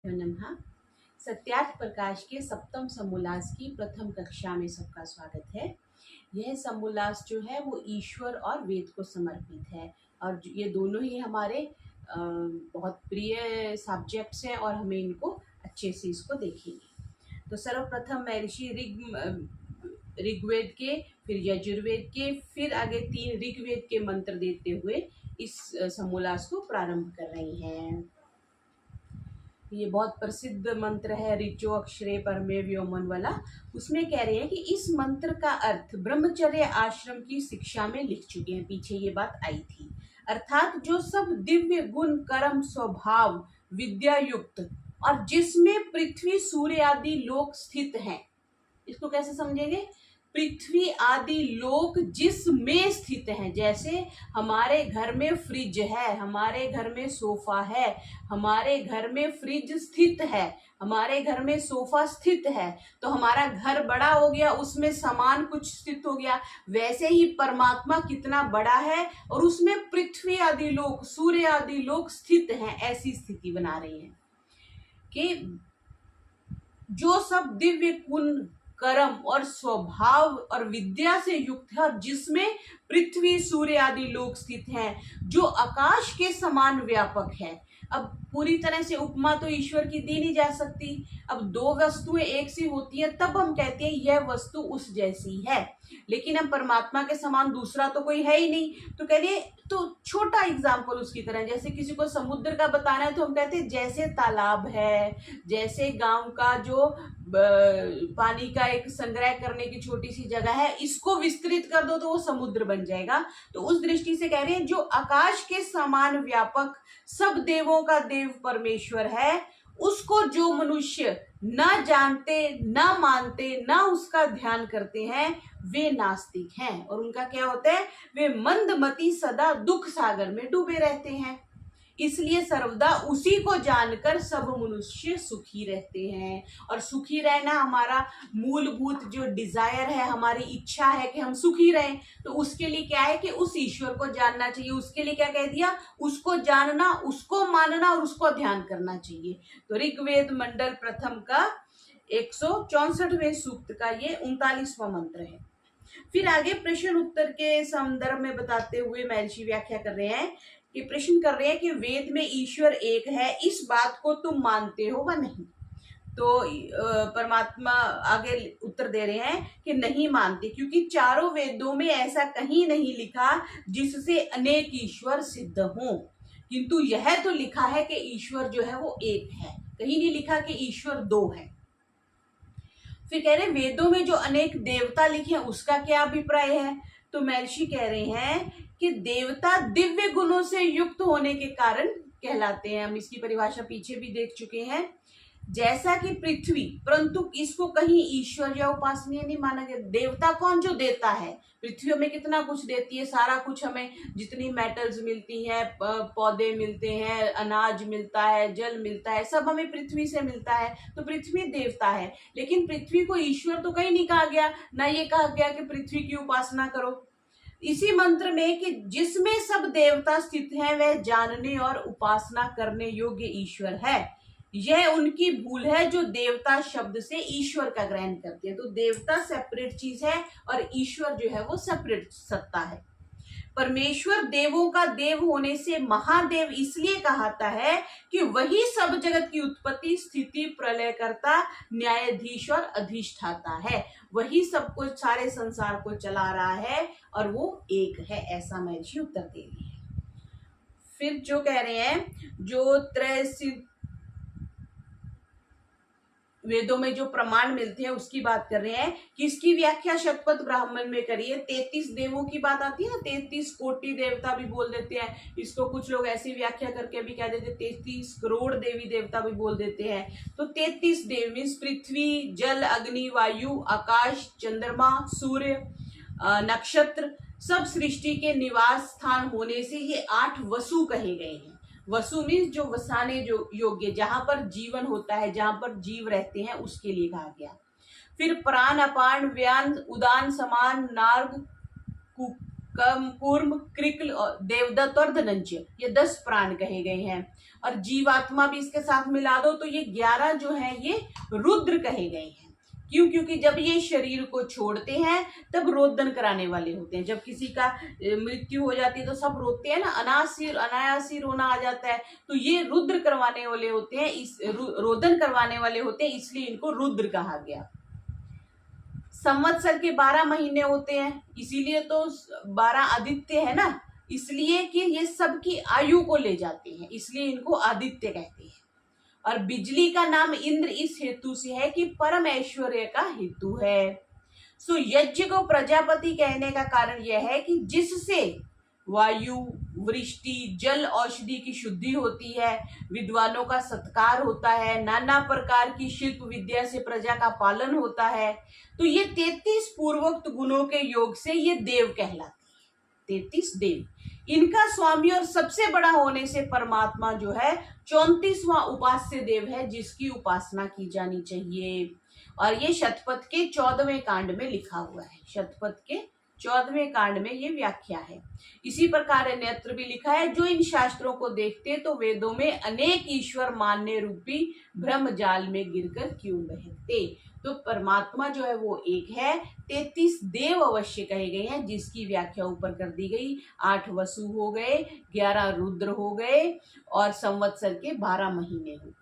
गुरुभ्यो नमः। सत्यार्थ प्रकाश के सप्तम समोल्लास की प्रथम कक्षा में सबका स्वागत है। यह समोल्लास जो है वो ईश्वर और वेद को समर्पित है और ये दोनों ही हमारे बहुत प्रिय सब्जेक्ट्स हैं और हमें इनको अच्छे से इसको देखेंगे। तो सर्वप्रथम महर्षि ऋग्वेद के, फिर यजुर्वेद के, फिर आगे 3 ऋग्वेद के मंत्र देते हुए इस समोल्लास को प्रारंभ कर रही हैं। ये बहुत प्रसिद्ध मंत्र है ऋचो अक्षरे परमे व्योमन वाला। उसमें कह रहे हैं कि इस मंत्र का अर्थ ब्रह्मचर्य आश्रम की शिक्षा में लिख चुके हैं, पीछे ये बात आई थी। अर्थात जो सब दिव्य गुण कर्म स्वभाव विद्या युक्त और जिसमें पृथ्वी सूर्य आदि लोक स्थित हैं, इसको कैसे समझेंगे? पृथ्वी आदि लोक जिसमें स्थित हैं, जैसे हमारे घर में फ्रिज है, हमारे घर में सोफा है, हमारे घर में फ्रिज स्थित है, हमारे घर में सोफा स्थित है, तो हमारा घर बड़ा हो गया, उसमें सामान कुछ स्थित हो गया। वैसे ही परमात्मा कितना बड़ा है और उसमें पृथ्वी आदि लोक सूर्य आदि लोक स्थित हैं। ऐसी स्थिति बना रही है कि जो सब दिव्य गुण कर्म और स्वभाव और विद्या से युक्त है और जिसमें पृथ्वी सूर्य आदि लोक स्थित हैं, जो आकाश के समान व्यापक है। अब पूरी तरह से उपमा तो ईश्वर की दी नहीं जा सकती। अब दो वस्तुएं एक सी होती है तब हम कहते हैं यह वस्तु उस जैसी है, लेकिन हम परमात्मा के समान दूसरा तो कोई है ही नहीं। तो कह रहे तो छोटा एग्जाम्पल उसकी तरह, जैसे किसी को समुद्र का बताना है तो हम कहते हैं जैसे तालाब है, जैसे गांव का जो पानी का एक संग्रह करने की छोटी सी जगह है, इसको विस्तृत कर दो तो वो समुद्र बन जाएगा। तो उस दृष्टि से कह रहे हैं जो आकाश के समान व्यापक सब देवों का देव परमेश्वर है, उसको जो मनुष्य न जानते न मानते न उसका ध्यान करते हैं वे नास्तिक हैं। और उनका क्या होता है? वे मंदमती सदा दुख सागर में डूबे रहते हैं। इसलिए सर्वदा उसी को जानकर सब मनुष्य सुखी रहते हैं। और सुखी रहना हमारा मूलभूत जो डिजायर है, हमारी इच्छा है कि हम सुखी रहें, तो उसके लिए क्या है कि उस ईश्वर को जानना चाहिए। उसके लिए क्या कह दिया? उसको जानना, उसको मानना और उसको ध्यान करना चाहिए। तो ऋग्वेद मंडल प्रथम का 164वें सूक्त का ये 39वां मंत्र है। फिर आगे प्रश्न उत्तर के संदर्भ में बताते हुए महर्षि व्याख्या कर रहे हैं कि प्रश्न कर रहे हैं कि वेद में ईश्वर एक है, इस बात को तुम मानते हो व नहीं? तो परमात्मा आगे उत्तर दे रहे हैं कि नहीं मानते, क्योंकि चारों वेदों में ऐसा कहीं नहीं लिखा जिससे अनेक ईश्वर सिद्ध हों, किंतु यह तो लिखा है कि ईश्वर जो है वो एक है, कहीं नहीं लिखा कि ईश्वर दो है। फिर कह रहे वेदों में जो अनेक देवता लिखे हैं उसका क्या अभिप्राय है? तो महर्षि कह रहे हैं कि देवता दिव्य गुणों से युक्त होने के कारण कहलाते हैं। हम इसकी परिभाषा पीछे भी देख चुके हैं। जैसा कि पृथ्वी, परंतु इसको कहीं ईश्वर या उपासनीय नहीं माना गया। देवता कौन? जो देता है। पृथ्वी में कितना कुछ देती है, सारा कुछ हमें, जितनी मेटल्स मिलती हैं, पौधे मिलते हैं, अनाज मिलता है, जल मिलता है, सब हमें पृथ्वी से मिलता है। तो पृथ्वी देवता है, लेकिन पृथ्वी को ईश्वर तो कहीं नहीं कहा गया, ना ये कहा गया कि पृथ्वी की उपासना करो। इसी मंत्र में कि जिसमें सब देवता स्थित हैं वह जानने और उपासना करने योग्य ईश्वर है। यह उनकी भूल है जो देवता शब्द से ईश्वर का ग्रहण करते हैं। तो देवता सेपरेट चीज है और ईश्वर जो है वो सेपरेट सत्ता है। परमेश्वर देवों का देव होने से महादेव इसलिए कहाता है कि वही सब जगत की उत्पत्ति स्थिति प्रलय करता न्यायाधीश और अधिष्ठाता है। वही सब कुछ सारे संसार को चला रहा है और वो एक है, ऐसा महर्षि उत्तर दे रही है। फिर जो कह रहे हैं, जो त्रय वेदों में जो प्रमाण मिलते हैं उसकी बात कर रहे हैं कि इसकी व्याख्या शतपथ ब्राह्मण में करिए। 33 देवों की बात आती है ना, 33 कोटि देवता भी बोल देते हैं इसको। कुछ लोग ऐसी व्याख्या करके भी कह देते 33 करोड़ देवी देवता भी बोल देते हैं। तो 33 देव मीन्स पृथ्वी, जल, अग्नि, वायु, आकाश, चंद्रमा, सूर्य, नक्षत्र, सब सृष्टि के निवास स्थान होने से ये 8 वसु कहे गए हैं। वसु मीन्स जो वसाने जो योग्य, जहां पर जीवन होता है, जहां पर जीव रहते हैं, उसके लिए कहा गया। फिर प्राण, अपान, व्यान, उदान, समान, नार्ग, कम, कूर्म, कृक्ल, देवदत्त और धनंजय, ये 10 प्राण कहे गए हैं। और जीवात्मा भी इसके साथ मिला दो तो ये 11 जो है ये रुद्र कहे गए हैं। क्यों? क्योंकि जब ये शरीर को छोड़ते हैं तब रोदन कराने वाले होते हैं। जब किसी का मृत्यु हो जाती है तो सब रोते हैं ना, अनायासी रोना आ जाता है, तो ये रुद्र करवाने वाले होते हैं, इस रोदन करवाने वाले होते हैं, इसलिए इनको रुद्र कहा गया। संवत्सर के 12 महीने होते हैं, इसीलिए तो 12 आदित्य है ना, इसलिए कि ये सबकी आयु को ले जाते हैं, इसलिए इनको आदित्य कहते हैं। और बिजली का नाम इंद्र इस हेतु से है कि परम ऐश्वर्य का हेतु है। सो यज्ञ को प्रजापति कहने का कारण यह है कि जिससे वायु, वृष्टि, जल, औषधि की शुद्धि होती है, विद्वानों का सत्कार होता है, नाना प्रकार की शिल्प विद्या से प्रजा का पालन होता है। तो ये 33 पूर्वोक्त गुणों के योग से ये देव कहलाते हैं। 33 देव, इनका स्वामी और सबसे बड़ा होने से परमात्मा जो है 34वां उपास्य देव है, जिसकी उपासना की जानी चाहिए। और ये शतपथ के 14वें कांड में लिखा हुआ है। शतपथ के 14वें कांड में ये व्याख्या है। इसी प्रकार अन्यत्र भी लिखा है, जो इन शास्त्रों को देखते तो वेदों में अनेक ईश्वर मानने रूपी ब्रह्म जाल में गिरकर क्यों बहते। तो परमात्मा जो है वो एक है, 33 देव अवश्य कहे गए हैं, जिसकी व्याख्या ऊपर कर दी गई। 8 वसु हो गए, 11 रुद्र हो गए और संवत्सर के 12 महीने हो गए।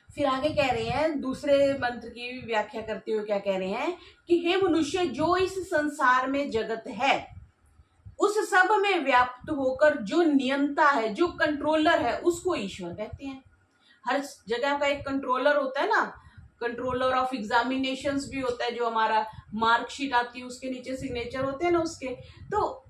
फिर आगे कह रहे हैं, दूसरे मंत्र की व्याख्या करते हुए क्या कह रहे हैं कि हे मनुष्य, जो इस संसार में जगत है उस सब में व्याप्त होकर जो नियंता है, जो कंट्रोलर है, उसको ईश्वर कहते हैं। हर जगह का एक कंट्रोलर होता है ना, कंट्रोलर ऑफ एग्जामिनेशंस भी होता है, जो हमारा मार्कशीट आती है उसके नीचे सिग्नेचर होते हैं ना उसके, तो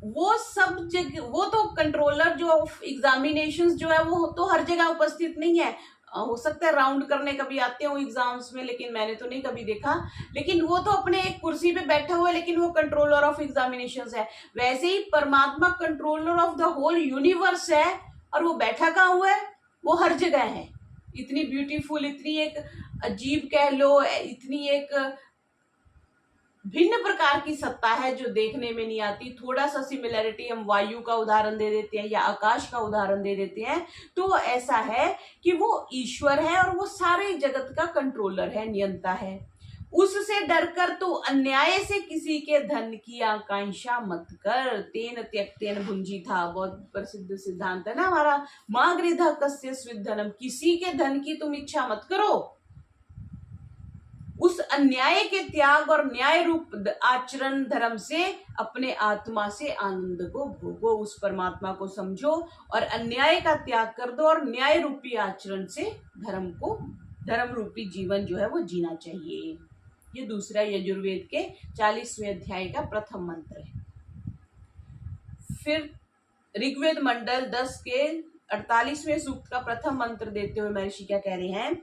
वो सब जगह, वो तो कंट्रोलर जो ऑफ एग्जामिनेशंस जो है वो तो हर जगह उपस्थित नहीं है। हो सकता है राउंड करने कभी आते हो एग्जाम्स में, लेकिन मैंने तो नहीं कभी देखा। लेकिन वो तो अपने एक कुर्सी पे बैठा हुआ है, लेकिन वो कंट्रोलर ऑफ एग्जामिनेशंस है। वैसे ही परमात्मा controller of the whole universe है, और वो बैठा कहाँ हुआ है? वो हर जगह है। इतनी ब्यूटीफुल, इतनी एक अजीब कह लो, इतनी एक भिन्न प्रकार की सत्ता है जो देखने में नहीं आती। थोड़ा सा सिमिलैरिटी हम वायु का उदाहरण दे देते हैं या आकाश का उदाहरण दे देते हैं, तो वो ऐसा है कि वो ईश्वर है और वो सारे जगत का कंट्रोलर है, नियंता है। उससे डरकर तो अन्याय से किसी के धन की आकांक्षा मत कर। तेन त्यक्तेन भुंजी था, बहुत प्रसिद्ध सिद्धांत है ना हमारा, माँ गृधा कस्य स्विद्धनम, किसी के धन की तुम इच्छा मत करो। उस अन्याय के त्याग और न्याय रूप आचरण धर्म से अपने आत्मा से आनंद को भोगो। उस परमात्मा को समझो और अन्याय का त्याग कर दो, और न्याय रूपी आचरण से धर्म रूपी जीवन जो है वो जीना चाहिए। ये दूसरा यजुर्वेद के 40वें अध्याय का प्रथम मंत्र है। फिर ऋग्वेद मंडल 10 के 48वें सूक्त का प्रथम मंत्र देते हुए महर्षि क्या कह रहे हैं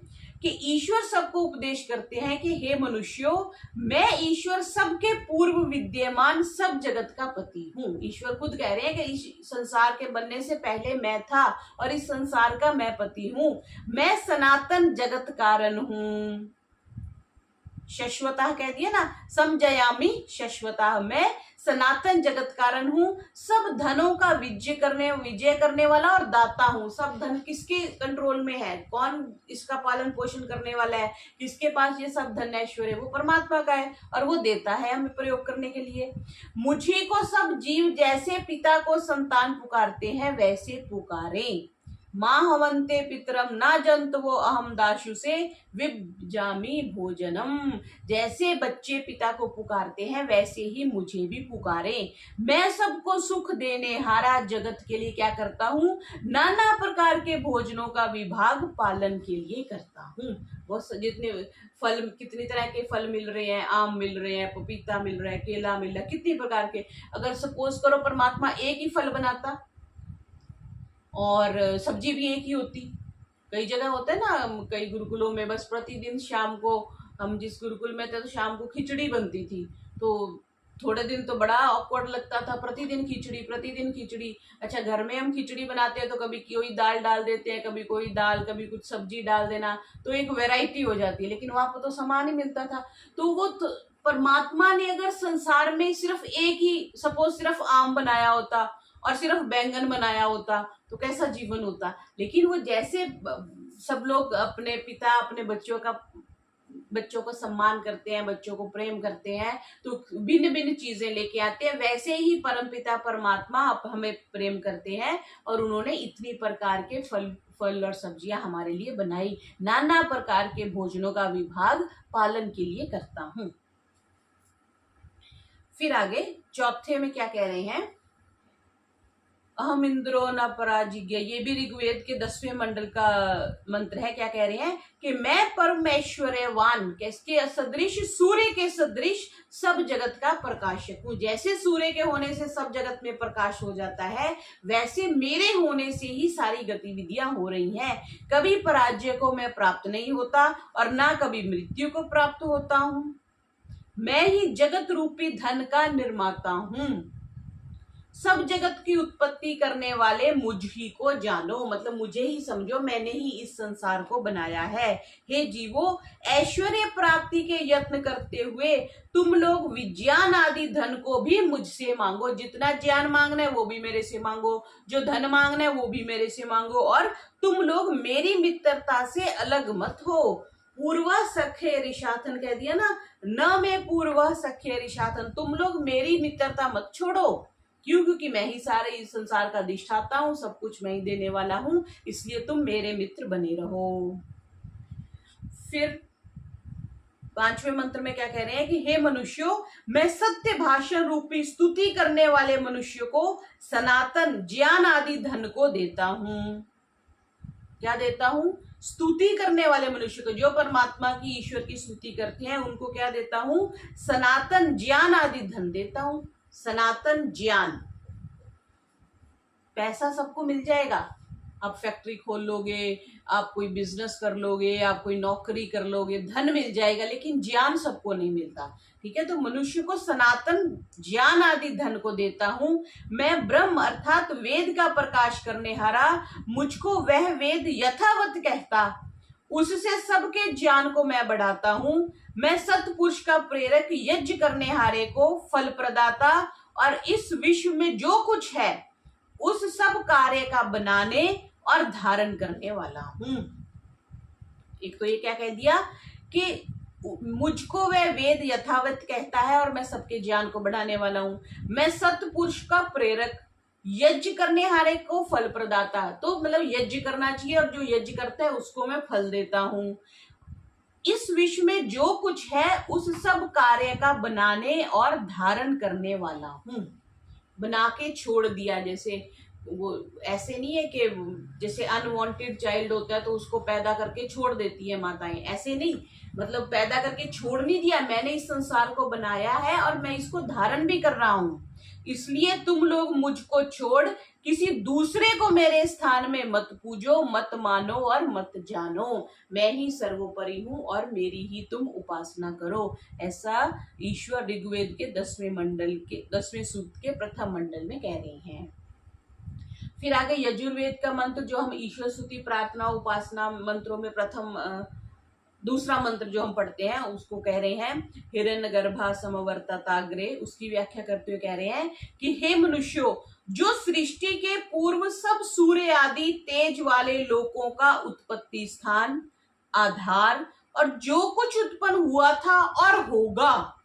कि ईश्वर सबको उपदेश करते हैं कि हे मनुष्यों, मैं ईश्वर सबके पूर्व विद्यमान सब जगत का पति हूँ। ईश्वर खुद कह रहे हैं कि इस संसार के बनने से पहले मैं था और इस संसार का मैं पति हूँ। मैं सनातन जगत कारण हूँ। शाश्वतः कह दिया ना, समझयामी शाश्वतः, मैं सनातन जगत कारण हूँ। सब धनों का विजय करने वाला और दाता हूँ। सब धन किसके कंट्रोल में है? कौन इसका पालन पोषण करने वाला है? किसके पास ये सब धन ऐश्वर्य? वो परमात्मा का है, और वो देता है हमें प्रयोग करने के लिए। मुझी को सब जीव जैसे पिता को संतान पुकारते हैं वैसे पुकारें। माँ हवंते पितरम ना जंत वो अहम दाशु से विजामी भोजनम। जैसे बच्चे पिता को पुकारते हैं वैसे ही मुझे भी पुकारें। मैं सबको सुख देने हारा जगत के लिए क्या करता हूँ? नाना प्रकार के भोजनों का विभाग पालन के लिए करता हूँ। वो जितने फल, कितनी तरह के फल मिल रहे हैं, आम मिल रहे हैं, पपीता मिल रहा है, केला मिल रहा है, कितनी प्रकार के। अगर सपोज करो परमात्मा एक ही फल बनाता और सब्जी भी एक ही होती। कई जगह होता है ना, कई गुरुकुलों में बस प्रतिदिन शाम को, हम जिस गुरुकुल में थे तो शाम को खिचड़ी बनती थी, तो थोड़े दिन तो बड़ा ऑकवर्ड लगता था, प्रतिदिन खिचड़ी प्रतिदिन खिचड़ी। अच्छा, घर में हम खिचड़ी बनाते हैं तो कभी कोई दाल डाल देते हैं, कभी कोई दाल, कभी कुछ सब्जी डाल देना, तो एक वैरायटी हो जाती है। लेकिन वहां पर तो सामान ही मिलता था, तो वो परमात्मा ने अगर संसार में सिर्फ एक ही, सपोज सिर्फ आम बनाया होता और सिर्फ बैंगन बनाया होता तो कैसा जीवन होता। लेकिन वो जैसे सब लोग अपने पिता अपने बच्चों को सम्मान करते हैं, बच्चों को प्रेम करते हैं, तो भिन्न भिन्न चीजें लेके आते हैं, वैसे ही परमपिता परमात्मा हमें प्रेम करते हैं और उन्होंने इतनी प्रकार के फल और सब्जियां हमारे लिए बनाई। नाना प्रकार के भोजनों का विभाग पालन के लिए करता हूं। फिर आगे चौथे में क्या कह रहे हैं, अहम इंद्रो न पराजिज्ञ, ये भी ऋग्वेद के 10वें मंडल का मंत्र है। क्या कह रहे हैं कि मैं परमेश्वरवान के सदृश, सूर्य के सदृश सब जगत का प्रकाशक हूँ। जैसे सूर्य के होने से सब जगत में प्रकाश हो जाता है, वैसे मेरे होने से ही सारी गतिविधियां हो रही हैं। कभी पराजय को मैं प्राप्त नहीं होता और ना कभी मृत्यु को प्राप्त होता हूँ। मैं ही जगत रूपी धन का निर्माता हूँ। सब जगत की उत्पत्ति करने वाले मुझ ही को जानो, मतलब मुझे ही समझो, मैंने ही इस संसार को बनाया है। हे जीवो, ऐश्वर्य प्राप्ति के यत्न करते हुए तुम लोग विज्ञान आदि धन को भी मुझसे मांगो। जितना ज्ञान मांगना है वो भी मेरे से मांगो, जो धन मांगना है वो भी मेरे से मांगो, और तुम लोग मेरी मित्रता से अलग मत हो। पूर्वा सखे ऋषाथन कह दिया ना, न मैं पूर्वा सखे ऋषाथन, तुम लोग मेरी मित्रता मत छोड़ो। क्यों? क्योंकि मैं ही सारे इस संसार का अधिष्ठाता हूं, सब कुछ मैं ही देने वाला हूं, इसलिए तुम मेरे मित्र बने रहो। फिर 5वें मंत्र में क्या कह रहे हैं कि हे मनुष्यों, मैं सत्य भाषण रूपी स्तुति करने वाले मनुष्य को सनातन ज्ञान आदि धन को देता हूं। क्या देता हूं? स्तुति करने वाले मनुष्य को, जो परमात्मा की, ईश्वर की स्तुति करते हैं, उनको क्या देता हूं? सनातन ज्ञान आदि धन देता हूं। सनातन ज्ञान, पैसा सबको मिल जाएगा, आप फैक्ट्री खोल लोगे, आप कोई बिजनेस कर लोगे, आप कोई नौकरी कर लोगे, धन मिल जाएगा, लेकिन ज्ञान सबको नहीं मिलता। ठीक है, तो मनुष्य को सनातन ज्ञान आदि धन को देता हूं। मैं ब्रह्म अर्थात वेद का प्रकाश करने हारा, मुझको वह वेद यथावत कहता, उससे सबके ज्ञान को मैं बढ़ाता हूं। मैं सतपुरुष का प्रेरक, यज्ञ करने हारे को फल प्रदाता, और इस विश्व में जो कुछ है उस सब कार्य का बनाने और धारण करने वाला हूं। एक तो ये क्या कह दिया कि मुझको वह वेद यथावत कहता है और मैं सबके ज्ञान को बढ़ाने वाला हूं। मैं सतपुरुष का प्रेरक, यज्ञ करने हारे को फल प्रदाता, तो मतलब यज्ञ करना चाहिए और जो यज्ञ करता है उसको मैं फल देता हूं। इस विश्व में जो कुछ है उस सब कार्य का बनाने और धारण करने वाला हूं। बना के छोड़ दिया, जैसे वो ऐसे नहीं है कि जैसे अनवांटेड चाइल्ड होता है तो उसको पैदा करके छोड़ देती है माताएं, ऐसे नहीं, मतलब पैदा करके छोड़ नहीं दिया, मैंने इस संसार को बनाया है और मैं इसको धारण भी कर रहा हूं। इसलिए तुम लोग मुझको छोड़ किसी दूसरे को मेरे स्थान में मत पूजो, मत मानो और मत जानो। मैं ही सर्वोपरि हूं और मेरी ही तुम उपासना करो। ऐसा ईश्वर ऋग्वेद के 10वें सूक्त के प्रथम मंडल में कह रहे हैं। फिर आगे यजुर्वेद का मंत्र, जो हम ईश्वर स्तुति प्रार्थना उपासना मंत्रों में दूसरा मंत्र जो हम पढ़ते हैं, उसको कह रहे हैं हिरण्यगर्भा समवर्तताग्रे। उसकी व्याख्या करते हुए कह रहे हैं कि हे मनुष्यों, जो सृष्टि के पूर्व सब सूर्य आदि तेज वाले लोकों का उत्पत्ति स्थान, आधार और जो कुछ उत्पन्न हुआ था और होगा,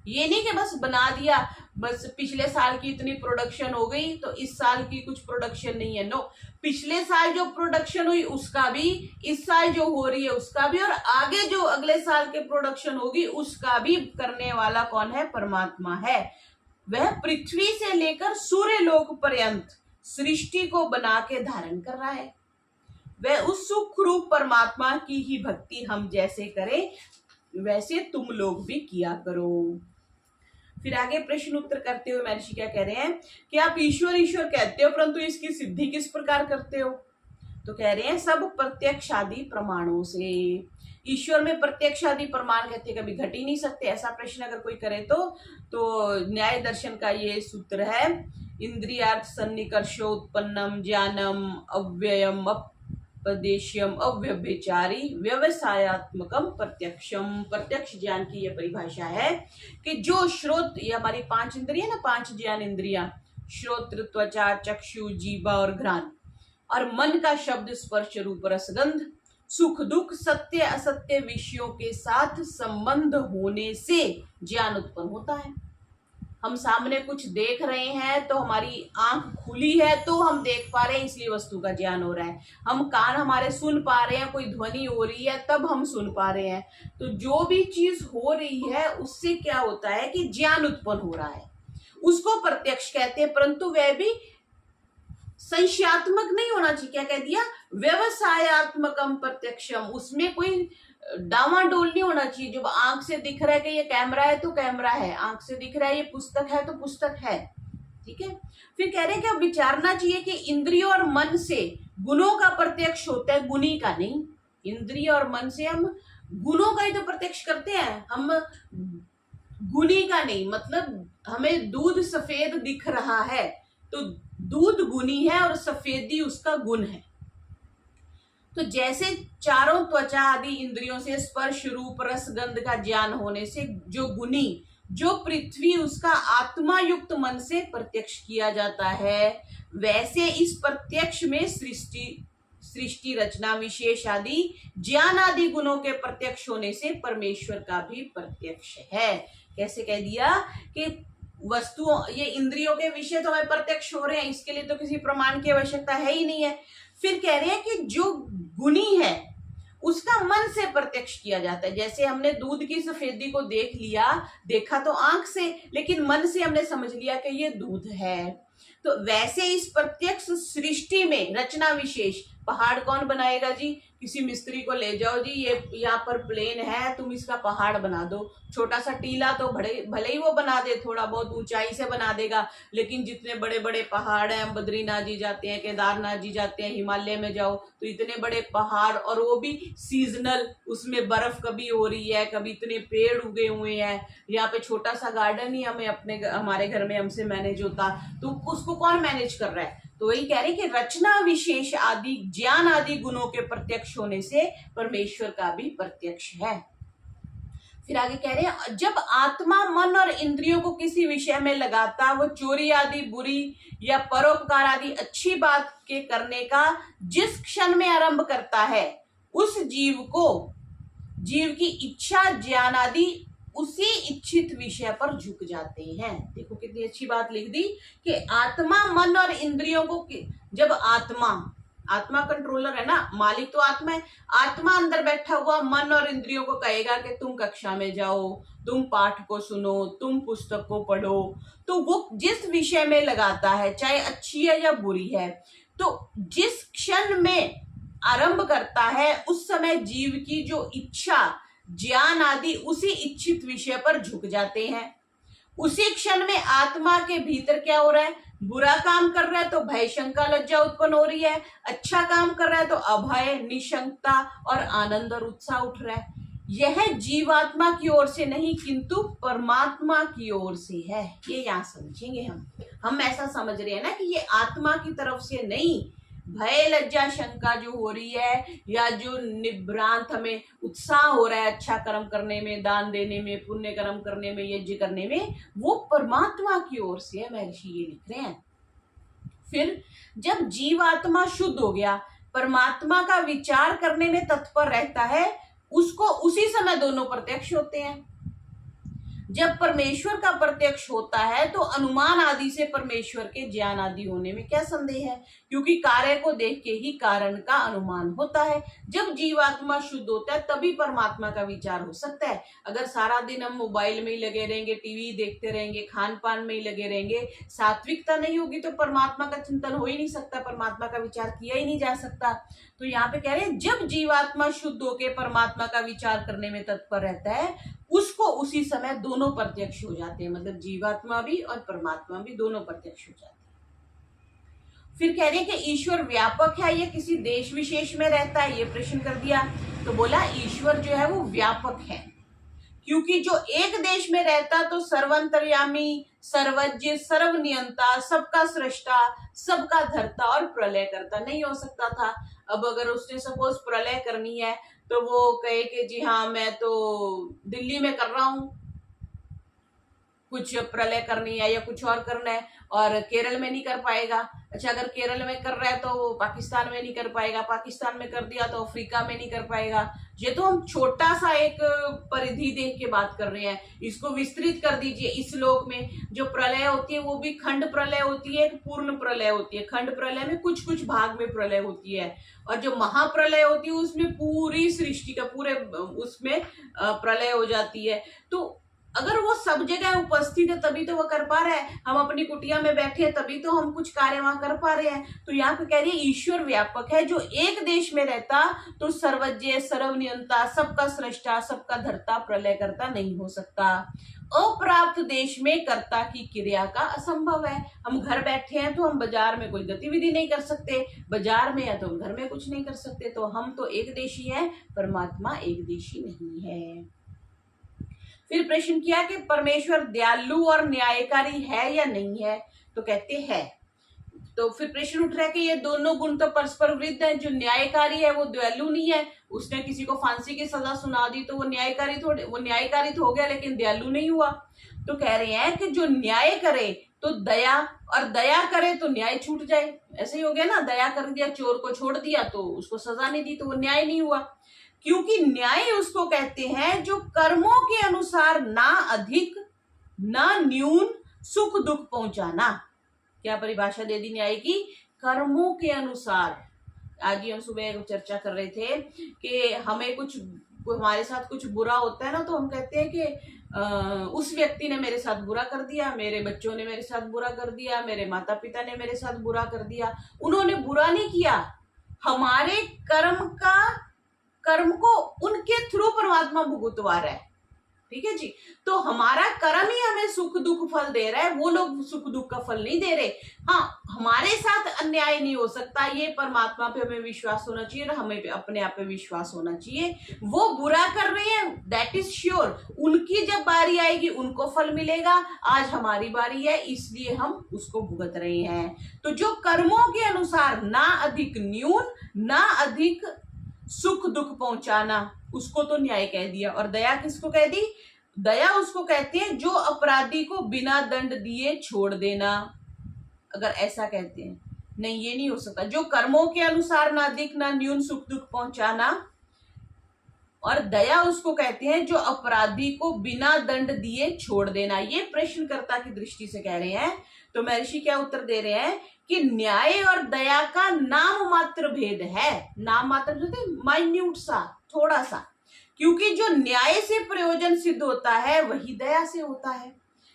ये नहीं कि बस बना दिया, बस पिछले साल की इतनी प्रोडक्शन हो गई तो इस साल की कुछ प्रोडक्शन नहीं है। नो, पिछले साल जो प्रोडक्शन हुई उसका भी, इस साल जो हो रही है उसका भी, और आगे जो अगले साल के प्रोडक्शन होगी उसका भी करने वाला कौन है? परमात्मा है। वह पृथ्वी से लेकर सूर्य लोक पर्यंत सृष्टि को बना के धारण कर रहा है। वह उस सुख रूप परमात्मा की ही भक्ति हम जैसे करें वैसे तुम लोग भी किया करो। फिर आगे प्रश्न उत्तर करते हुए महर्षि क्या कह रहे हैं कि आप ईश्वर ईश्वर कहते हो, परंतु इसकी सिद्धि किस प्रकार करते हो? तो कह रहे हैं सब प्रत्यक्षादि प्रमाणों से। ईश्वर में प्रत्यक्षादि प्रमाण कहते कभी घट ही नहीं सकते। ऐसा प्रश्न अगर कोई करे तो न्याय दर्शन का ये सूत्र है, इंद्रियार्थ सन्निकर्षो उत्पन्नम ज्ञानम अव्ययम पदेश्यम अव्यभिचारी व्यवसायत्मकम प्रत्यक्षम। प्रत्यक्ष ज्ञान की यह परिभाषा है कि जो श्रोत, ये हमारी 5 इंद्रियां ना, 5 ज्ञान इंद्रियां, श्रोत्र, त्वचा, चक्षु, जीवा और घ्राण, और मन का शब्द, स्पर्श, रूप, रसगंध, सुख दुख, सत्य असत्य विषयों के साथ संबंध होने से ज्ञान उत्पन्न होता है। हम सामने कुछ देख रहे हैं तो हमारी आंख खुली है तो हम देख पा रहे हैं, इसलिए वस्तु का ज्ञान हो रहा है। हम कान हमारे सुन पा रहे हैं, कोई ध्वनि हो रही है तब हम सुन पा रहे हैं। तो जो भी चीज हो रही है उससे क्या होता है कि ज्ञान उत्पन्न हो रहा है, उसको प्रत्यक्ष कहते हैं। परंतु वह भी संशयात्मक नहीं होना चाहिए। क्या कह दिया? व्यवसायत्मकम प्रत्यक्षम। उसमें कोई डावाडोल नहीं होना चाहिए। जब आंख से दिख रहा है कि ये कैमरा है तो कैमरा है, आंख से दिख रहा है ये पुस्तक है तो पुस्तक है। ठीक है। फिर कह रहे हैं कि अब विचारना चाहिए कि इंद्रियों और मन से गुणों का प्रत्यक्ष होता है, गुणी का नहीं। इंद्रिय और मन से हम गुणों का ही तो प्रत्यक्ष करते हैं, हम गुणी का नहीं। मतलब हमें दूध सफेद दिख रहा है तो दूध गुणी है और सफेदी उसका गुण है। तो जैसे चारों त्वचा आदि इंद्रियों से स्पर्श, रूप, रस, गंध का ज्ञान होने से जो गुणी, जो पृथ्वी, उसका आत्मा युक्त मन से प्रत्यक्ष किया जाता है, वैसे इस प्रत्यक्ष में सृष्टि रचना विशेष आदि ज्ञान आदि गुणों के प्रत्यक्ष होने से परमेश्वर का भी प्रत्यक्ष है। कैसे कह दिया कि वस्तुओं, ये इंद्रियों के विषय तो हमें प्रत्यक्ष हो रहे हैं, इसके लिए तो किसी प्रमाण की आवश्यकता है ही नहीं है। फिर कह रहे हैं कि जो गुणी है उसका मन से प्रत्यक्ष किया जाता है। जैसे हमने दूध की सफेदी को देख लिया, देखा तो आंख से, लेकिन मन से हमने समझ लिया कि ये दूध है। तो वैसे इस प्रत्यक्ष सृष्टि में रचना विशेष, पहाड़ कौन बनाएगा जी? किसी मिस्त्री को ले जाओ जी, ये यहाँ पर प्लेन है, तुम इसका पहाड़ बना दो। छोटा सा टीला तो भले ही वो बना दे, थोड़ा बहुत ऊंचाई से बना देगा, लेकिन जितने बड़े बड़े पहाड़ हैं, बद्रीनाथ जी जाते हैं, केदारनाथ जी जाते हैं, हिमालय में जाओ तो इतने बड़े पहाड़, और वो भी सीजनल, उसमें बर्फ कभी हो रही है, कभी इतने पेड़ उगे हुए हैं। यहाँ पे छोटा सा गार्डन ही हमारे घर में हमसे मैनेज होता, तो उसको कौन मैनेज कर रहा है? तो वही कह रहे कि रचना विशेष आदि ज्ञान आदि गुणों के प्रत्यक्ष होने से परमेश्वर का भी प्रत्यक्ष है। फिर आगे कह रहे हैं, जब आत्मा मन और इंद्रियों को किसी विषय में लगाता, वो चोरी आदि बुरी या परोपकार आदि अच्छी बात के करने का जिस क्षण में आरंभ करता है, उस जीव की इच्छा ज्ञान आदि उसी इच्छित विषय पर झुक जाते हैं। देखो कितनी अच्छी बात लिख दी कि आत्मा मन और इंद्रियों को, जब आत्मा कंट्रोलर है ना, मालिक तो आत्मा है, आत्मा अंदर बैठा हुआ मन और इंद्रियों को कहेगा कि तुम कक्षा में जाओ, तुम पाठ को सुनो, तुम पुस्तक को पढ़ो, तो वो जिस विषय में लगाता है, चाहे अच्छी है या बुरी है, तो जिस क्षण में आरंभ करता है उस समय जीव की जो इच्छा ज्ञान आदि उसी इच्छित विषय पर झुक जाते हैं। उसी क्षण में आत्मा के भीतर क्या हो रहा है? बुरा काम कर रहा है तो भय, शंका, लज्जा उत्पन्न हो रही है। अच्छा काम कर रहा है तो अभय, निशंकता और आनंद और उत्साह उठ रहा है। यह जीवात्मा की ओर से नहीं किंतु परमात्मा की ओर से है। ये यहाँ समझेंगे हम ऐसा समझ रहे हैं ना कि ये आत्मा की तरफ से नहीं, भय, लज्जा, शंका जो हो रही है, या जो निभ्रांत हमें उत्साह हो रहा है अच्छा कर्म करने में, दान देने में, पुण्य कर्म करने में, यज्ञ करने में, वो परमात्मा की ओर से है। महर्षि ये लिख रहे हैं। फिर जब जीवात्मा शुद्ध हो गया, परमात्मा का विचार करने में तत्पर रहता है, उसको उसी समय दोनों प्रत्यक्ष होते हैं। जब परमेश्वर का प्रत्यक्ष होता है तो अनुमान आदि से परमेश्वर के ज्ञान आदि होने में क्या संदेह है, क्योंकि कार्य को देख के ही कारण का अनुमान होता है। जब जीवात्मा शुद्ध होता है तभी परमात्मा का विचार हो सकता है। अगर सारा दिन हम मोबाइल में ही लगे रहेंगे, टीवी देखते रहेंगे, खान पान में ही लगे रहेंगे, सात्विकता नहीं होगी तो परमात्मा का चिंतन हो ही नहीं सकता, परमात्मा का विचार किया ही नहीं जा सकता। तो यहाँ पे कह रहे हैं, जब जीवात्मा शुद्ध होकर परमात्मा का विचार करने में तत्पर रहता है, उसको उसी समय दोनों प्रत्यक्ष हो जाते हैं। मतलब जीवात्मा भी और परमात्मा भी दोनों प्रत्यक्ष हो जाते हैं। फिर कह रहे हैं कि ईश्वर व्यापक है या किसी देश विशेष में रहता है, ये प्रश्न कर दिया। तो बोला ईश्वर जो है वो व्यापक है, क्योंकि जो एक देश में रहता तो सर्वांतर्यामी, सर्वज्ञ, सर्वनियंता, सबका सृष्टा, सबका धर्ता और प्रलय करता नहीं हो सकता था। अब अगर उसने सपोज प्रलय करनी है तो वो कहे कि जी हाँ मैं तो दिल्ली में कर रहा हूं, कुछ प्रलय करनी है या कुछ और करना है, और केरल में नहीं कर पाएगा। अच्छा, अगर केरल में कर रहा है तो वो पाकिस्तान में नहीं कर पाएगा, पाकिस्तान में कर दिया तो अफ्रीका में नहीं कर पाएगा। ये तो हम छोटा सा एक परिधि देख के बात कर रहे हैं, इसको विस्तृत कर दीजिए। इस लोक में जो प्रलय होती है वो भी खंड प्रलय होती है, एक पूर्ण प्रलय होती है। खंड प्रलय में कुछ कुछ भाग में प्रलय होती है, और जो महाप्रलय होती है उसमें पूरी सृष्टि का पूरे उसमें प्रलय हो जाती है। तो अगर वो सब जगह उपस्थित है तभी तो वो कर पा रहा है। हम अपनी कुटिया में बैठे हैं तभी तो हम कुछ कार्य वहां कर पा रहे हैं। तो यहाँ पे कह रही है ईश्वर व्यापक है। जो एक देश में रहता तो सर्वज्ञ, सर्वनियंता, सबका सृष्टा, सबका धर्ता, प्रलय करता नहीं हो सकता। अप्राप्त देश में कर्ता की क्रिया का असंभव है। हम घर बैठे हैं तो हम बाजार में कोई गतिविधि नहीं कर सकते, बाजार में है तो हम घर में कुछ नहीं कर सकते। तो हम तो एक देशी हैं, परमात्मा एक देशी नहीं है। फिर प्रश्न किया कि परमेश्वर दयालु और न्यायकारी है या नहीं है, तो कहते हैं। तो फिर प्रश्न उठ रहा है कि ये दोनों गुण तो परस्पर विरुद्ध है। जो न्यायकारी है वो दयालु नहीं है, उसने किसी को फांसी की सजा सुना दी तो वो न्यायकारी तो हो गया लेकिन दयालु नहीं हुआ। तो कह रहे हैं कि जो न्याय करे तो दया, और दया करे तो न्याय छूट जाए। ऐसे ही हो गया ना, दया कर दिया, चोर को छोड़ दिया तो उसको सजा नहीं दी तो वो न्याय नहीं हुआ। क्योंकि न्याय उसको कहते हैं जो कर्मों के अनुसार ना अधिक ना न्यून सुख दुख पहुंचाना। क्या परिभाषा दे दी न्याय की? कर्मों के अनुसार। आज ही हम सुबह चर्चा कर रहे थे कि हमें कुछ, हमारे साथ कुछ बुरा होता है ना, तो हम कहते हैं कि उस व्यक्ति ने मेरे साथ बुरा कर दिया, मेरे बच्चों ने मेरे साथ बुरा कर दिया, मेरे माता पिता ने मेरे साथ बुरा कर दिया। उन्होंने बुरा नहीं किया, हमारे कर्म को उनके थ्रू परमात्मा भुगतवा रहा है। ठीक है जी। तो हमारा कर्म ही हमें सुख दुख फल दे रहा है, वो लोग सुख दुख का फल नहीं दे रहे। हाँ, हमारे साथ अन्याय नहीं हो सकता, ये परमात्मा पे हमें विश्वास होना चाहिए और हमें अपने आप पे विश्वास होना चाहिए। वो बुरा कर रहे हैं, दैट इज श्योर, उनकी जब बारी आएगी उनको फल मिलेगा। आज हमारी बारी है, इसलिए हम उसको भुगत रहे हैं। तो जो कर्मों के अनुसार ना अधिक न्यून ना अधिक सुख दुख पहुंचाना, उसको तो न्याय कह दिया। और दया किसको कह दी? दया उसको कहते हैं जो अपराधी को बिना दंड दिए छोड़ देना। अगर ऐसा कहते हैं, नहीं ये नहीं हो सकता। जो कर्मों के अनुसार ना अधिक ना न्यून सुख दुख पहुंचाना, और दया उसको कहते हैं जो अपराधी को बिना दंड दिए छोड़ देना। ये प्रश्नकर्ता की दृष्टि से कह रहे हैं। तो महर्षि क्या उत्तर दे रहे हैं कि न्याय और दया का नाम मात्र भेद है। नाम मात्र माइन्यूट सा, थोड़ा सा। क्योंकि जो न्याय से प्रयोजन सिद्ध होता है वही दया से होता है।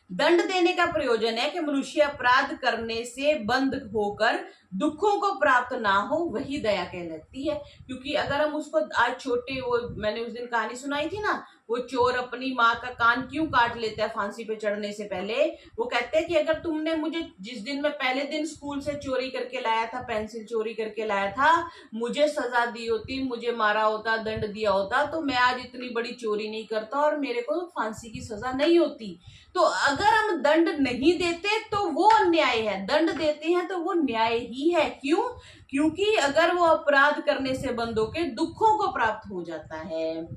दंड देने का प्रयोजन है कि मनुष्य अपराध करने से बंद होकर दुखों को प्राप्त ना हो, वही दया कहलाती है। क्योंकि अगर हम उसको आज छोटे, वो मैंने उस दिन कहानी सुनाई थी ना, वो चोर अपनी माँ का कान क्यों काट लेता है फांसी पे चढ़ने से पहले? वो कहते हैं कि अगर तुमने मुझे जिस दिन मैं पहले दिन स्कूल से चोरी करके लाया था, पेंसिल चोरी करके लाया था, मुझे सजा दी होती, मुझे मारा होता, दंड दिया होता, तो मैं आज इतनी बड़ी चोरी नहीं करता और मेरे को फांसी की सजा नहीं होती। तो अगर हम दंड नहीं देते तो वो अन्याय है, दंड देते हैं तो वो न्याय ही है। क्यों? क्योंकि अगर वो अपराध करने से बंद होकर दुखों को प्राप्त हो जाता है।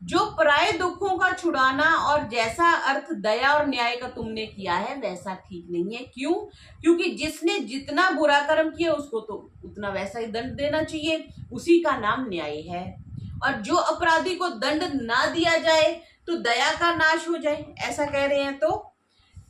जो पराये दुखों का छुड़ाना, और जैसा अर्थ दया और न्याय का तुमने किया है वैसा ठीक नहीं है। क्यों? क्योंकि जिसने जितना बुरा कर्म किया उसको तो उतना वैसा ही दंड देना चाहिए, उसी का नाम न्याय है। और जो अपराधी को दंड ना दिया जाए तो दया का नाश हो जाए, ऐसा कह रहे हैं। तो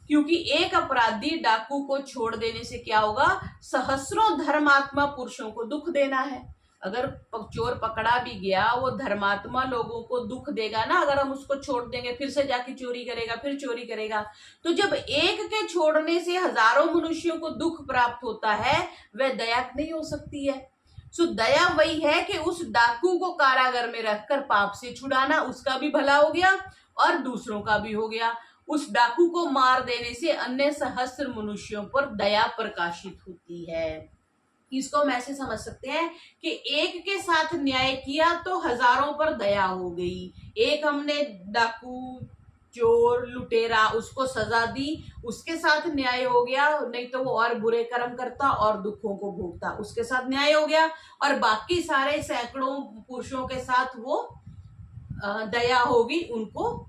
क्योंकि एक अपराधी डाकू को छोड़ देने से क्या होगा? सहस्रों धर्मात्मा पुरुषों को दुख देना है। अगर चोर पकड़ा भी गया, वो धर्मात्मा लोगों को दुख देगा ना। अगर हम उसको छोड़ देंगे, फिर से जाके चोरी करेगा, फिर चोरी करेगा। तो जब एक के छोड़ने से हजारों मनुष्यों को दुख प्राप्त होता है, वह दया नहीं हो सकती है। सो दया वही है कि उस डाकू को कारागार में रखकर पाप से छुड़ाना, उसका भी भला हो गया और दूसरों का भी हो गया। उस डाकू को मार देने से अन्य सहस्त्र मनुष्यों पर दया प्रकाशित होती है। इसको हम ऐसे समझ सकते हैं कि एक के साथ न्याय किया तो हजारों पर दया हो गई। एक हमने डाकू चोर लुटेरा उसको सजा दी, उसके साथ न्याय हो गया, नहीं तो वो और बुरे कर्म करता और दुखों को भोगता, उसके साथ न्याय हो गया। और बाकी सारे सैकड़ों पुरुषों के साथ वो दया होगी, उनको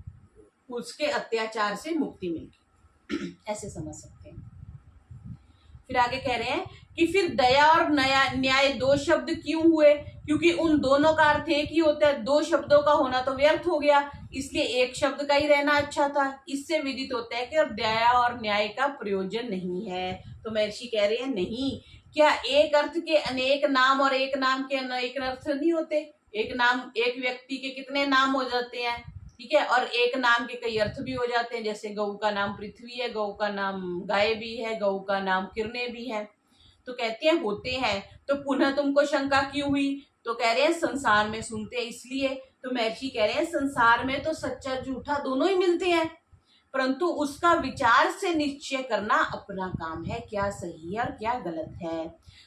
उसके अत्याचार से मुक्ति मिलेगी। ऐसे समझ सकते हैं। फिर आगे कह रहे हैं कि फिर दया और न्याय दो शब्द क्यों हुए? क्योंकि उन दोनों का अर्थ एक ही होता है, दो शब्दों का होना तो व्यर्थ हो गया, इसलिए एक शब्द का ही रहना अच्छा था। इससे विदित होता है कि दया और न्याय का प्रयोजन नहीं है। तो महर्षि कह रहे हैं नहीं, क्या एक अर्थ के अनेक नाम और एक नाम के अनेक अर्थ नहीं होते? एक नाम, एक व्यक्ति के कितने नाम हो जाते हैं, ठीक है, और एक नाम के कई अर्थ भी हो जाते हैं। जैसे गऊ का नाम पृथ्वी है, गऊ का नाम गाय भी है, गऊ का नाम किरणें भी है। तो कहते हैं होते हैं, तो पुनः तुमको शंका क्यों हुई? तो कह रहे हैं संसार में सुनते हैं इसलिए। तो महर्षि कह रहे हैं संसार में तो सच्चा झूठा दोनों ही मिलते हैं, परंतु उसका विचार से निश्चय करना अपना काम है, क्या सही है और क्या गलत है।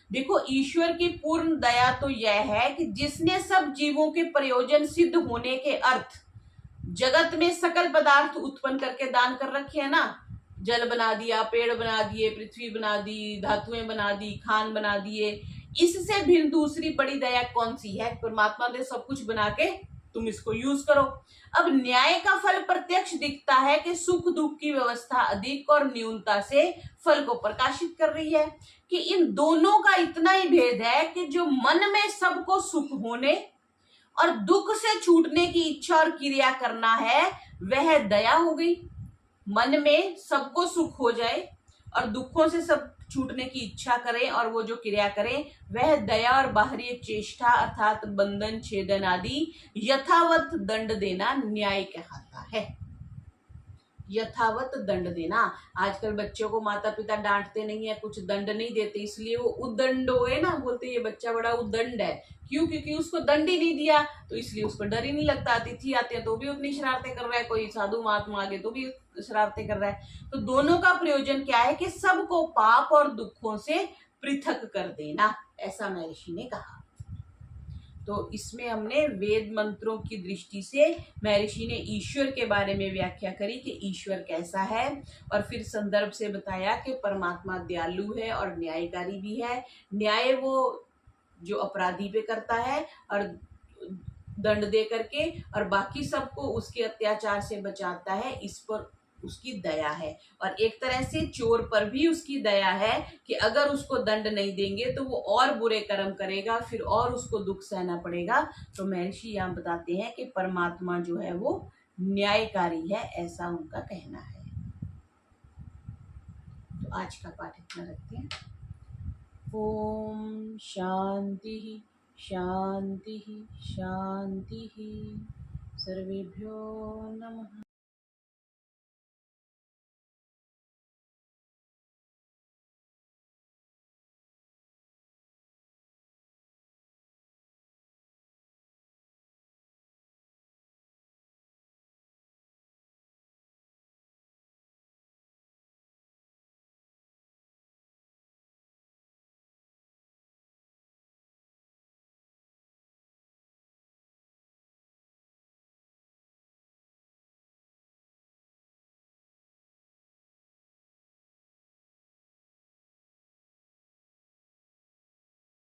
देखो, ईश्वर की पूर्ण दया तो यह है कि जिसने सब जीवों के प्रयोजन सिद्ध होने के अर्थ जगत में सकल पदार्थ उत्पन्न करके दान कर रखे हैं ना, जल बना दिया, पेड़ बना दिए, पृथ्वी बना दी, धातुएं बना दी, खान बना दिए, इससे भिन्न दूसरी बड़ी दया कौन सी है? परमात्मा ने सब कुछ बना के तुम इसको यूज करो। अब न्याय का फल प्रत्यक्ष दिखता है कि सुख दुख की व्यवस्था अधिक और न्यूनता से फल को प्रकाशित कर रही है, कि इन दोनों का इतना ही भेद है कि जो मन में सबको सुख होने और दुख से छूटने की इच्छा और क्रिया करना है, वह दया हो गई। मन में सबको सुख हो जाए और दुखों से सब छूटने की इच्छा करें और वो जो क्रिया करें, वह दया और बाहरी चेष्टा अर्थात बंधन छेदन आदि यथावत दंड देना न्याय कहलाता है। यथावत दंड देना। आजकल बच्चों को माता पिता डांटते नहीं है, कुछ दंड नहीं देते, इसलिए वो उद्दंड हुए ना, बोलते ये बच्चा बड़ा उद्दंड है। क्यों? क्योंकि उसको दंड ही नहीं दिया, तो इसलिए उसको डर ही नहीं लगता। अतिथि आते हैं तो भी उतनी शरारतें कर रहा है, कोई साधु महात्मा आगे तो भी शरारतें कर रहा है। तो दोनों का प्रयोजन क्या है कि सबको पाप और दुखों से पृथक कर देना, ऐसा महर्षि ने कहा। तो इसमें हमने वेद मंत्रों की दृष्टि से महर्षि ने ईश्वर के बारे में व्याख्या करी कि ईश्वर कैसा है, और फिर संदर्भ से बताया कि परमात्मा दयालु है और न्यायकारी भी है। न्याय वो जो अपराधी पे करता है और दंड दे करके, और बाकी सबको उसके अत्याचार से बचाता है, इस पर उसकी दया है। और एक तरह से चोर पर भी उसकी दया है कि अगर उसको दंड नहीं देंगे तो वो और बुरे कर्म करेगा, फिर और उसको दुख सहना पड़ेगा। तो महर्षि यहाँ बताते हैं कि परमात्मा जो है वो न्यायकारी है, ऐसा उनका कहना है। तो आज का पाठ इतना रखते हैं। ओम शांति शांति शांति। सर्वेभ्यो नमः।